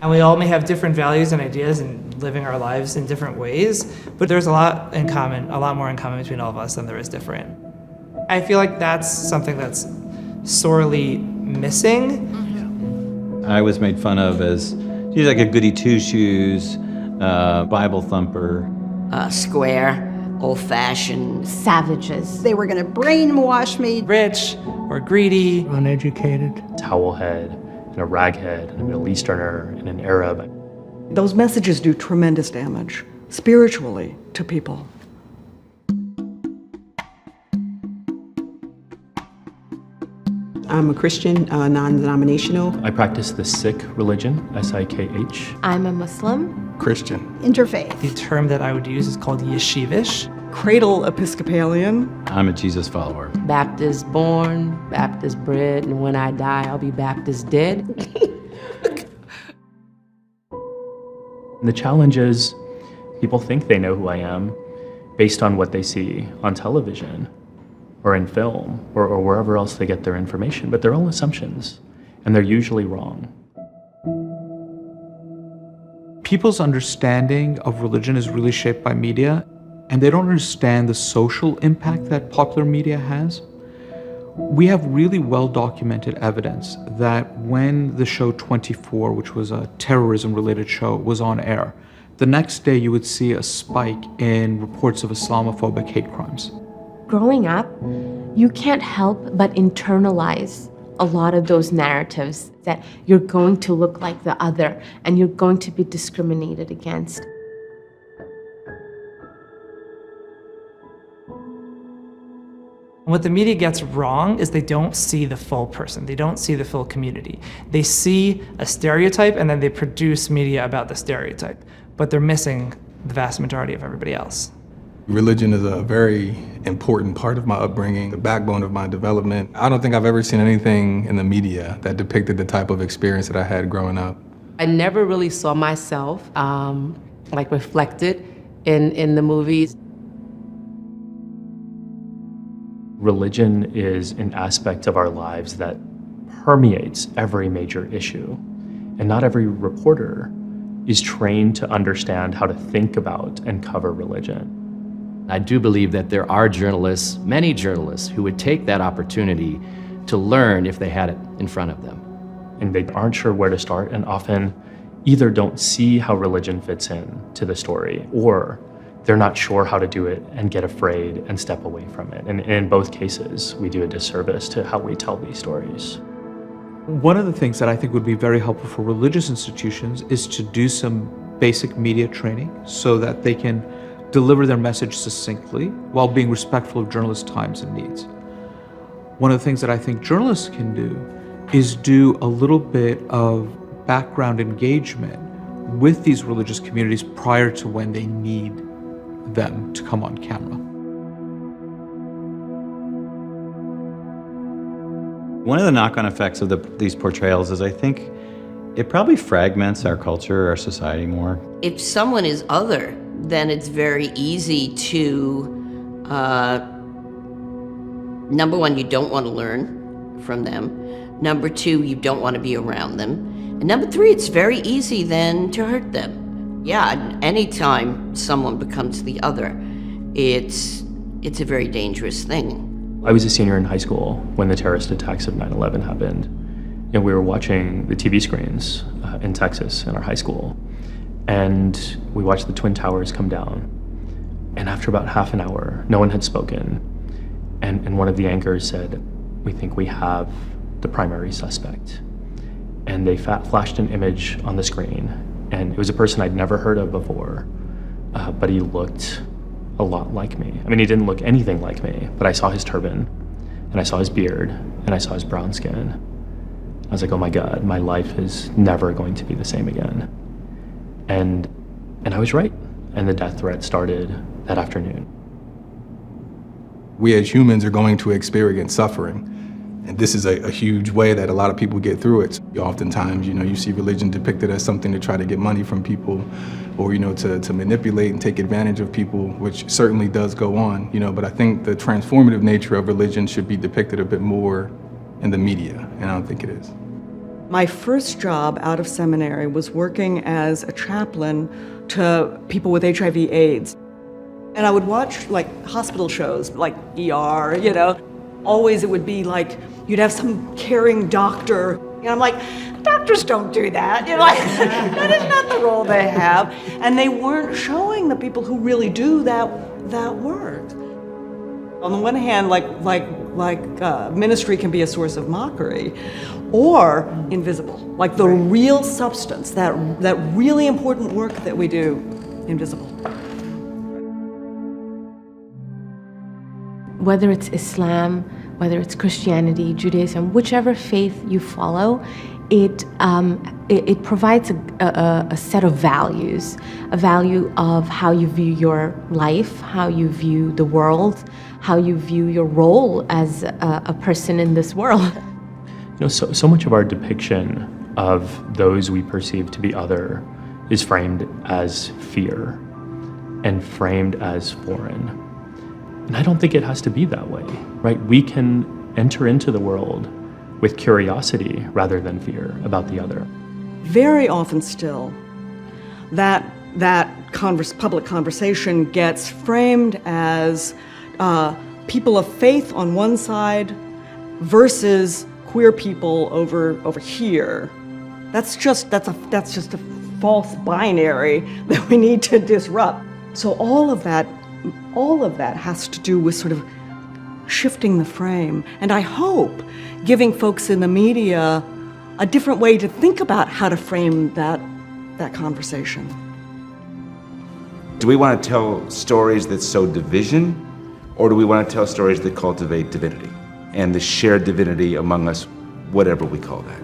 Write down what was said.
And we all may have different values and ideas and living our lives in different ways, but there's a lot in common, a lot more in common between all of us than there is different. I feel like that's something that's sorely missing. I was made fun of as, she's like a goody two-shoes, Bible thumper. Square, old-fashioned. Savages. They were going to brainwash me. Rich or greedy. Uneducated. Towelhead, and a raghead, and a Middle Easterner, and an Arab. Those messages do tremendous damage, spiritually, to people. I'm a Christian, non-denominational. I practice the Sikh religion, S-I-K-H. I'm a Muslim. Christian. Interfaith. The term that I would use is called yeshivish. Cradle Episcopalian. I'm a Jesus follower. Baptist born, Baptist bred, and when I die, I'll be Baptist dead. The challenge is people think they know who I am based on what they see on television or in film or wherever else they get their information, but they're all assumptions, and they're usually wrong. People's understanding of religion is really shaped by media, and they don't understand the social impact that popular media has. We have really well-documented evidence that when the show 24, which was a terrorism-related show, was on air, the next day you would see a spike in reports of Islamophobic hate crimes. Growing up, you can't help but internalize a lot of those narratives that you're going to look like the other and you're going to be discriminated against. What the media gets wrong is they don't see the full person. They don't see the full community. They see a stereotype and then they produce media about the stereotype, but they're missing the vast majority of everybody else. Religion is a very important part of my upbringing, the backbone of my development. I don't think I've ever seen anything in the media that depicted the type of experience that I had growing up. I never really saw myself reflected in the movies. Religion is an aspect of our lives that permeates every major issue, and not every reporter is trained to understand how to think about and cover religion. I do believe that there are journalists, many journalists, who would take that opportunity to learn if they had it in front of them. And they aren't sure where to start, and often either don't see how religion fits in to the story, or they're not sure how to do it and get afraid and step away from it. And in both cases, we do a disservice to how we tell these stories. One of the things that I think would be very helpful for religious institutions is to do some basic media training so that they can deliver their message succinctly while being respectful of journalists' times and needs. One of the things that I think journalists can do is do a little bit of background engagement with these religious communities prior to when they need them to come on camera. One of the knock-on effects of these portrayals is I think it probably fragments our culture, our society more. If someone is other, then it's very easy to, number one, you don't want to learn from them. Number two, you don't want to be around them. And number three, it's very easy then to hurt them. Yeah, anytime someone becomes the other, it's a very dangerous thing. I was a senior in high school when the terrorist attacks of 9/11 happened, and we were watching the TV screens in Texas in our high school, and we watched the Twin Towers come down. And after about half an hour, no one had spoken, and one of the anchors said, "We think we have the primary suspect." And they flashed an image on the screen, and it was a person I'd never heard of before, but he looked a lot like me. I mean, he didn't look anything like me, but I saw his turban, and I saw his beard, and I saw his brown skin. I was like, oh my God, my life is never going to be the same again. And I was right, and the death threat started that afternoon. We as humans are going to experience suffering. And this is a huge way that a lot of people get through it. Oftentimes, you see religion depicted as something to try to get money from people or, to manipulate and take advantage of people, which certainly does go on, but I think the transformative nature of religion should be depicted a bit more in the media, and I don't think it is. My first job out of seminary was working as a chaplain to people with HIV/AIDS. And I would watch like hospital shows, like ER, you know. Always it would be like, you'd have some caring doctor. And I'm like, doctors don't do that. You know, like, that is not the role they have. And they weren't showing the people who really do that work. On the one hand, ministry can be a source of mockery, or invisible, like the real substance, that really important work that we do, invisible. Whether it's Islam, whether it's Christianity, Judaism, whichever faith you follow, it provides a set of values, a value of how you view your life, how you view the world, how you view your role as a person in this world. You know, so much of our depiction of those we perceive to be other is framed as fear and framed as foreign. And I don't think it has to be that way, right? We can enter into the world with curiosity rather than fear about the other. Very often still, that public conversation gets framed as people of faith on one side versus queer people over here. That's just a false binary that we need to disrupt. So all of that has to do with sort of shifting the frame, and I hope giving folks in the media a different way to think about how to frame that conversation. Do we want to tell stories that sow division, or do we want to tell stories that cultivate divinity and the shared divinity among us, whatever we call that?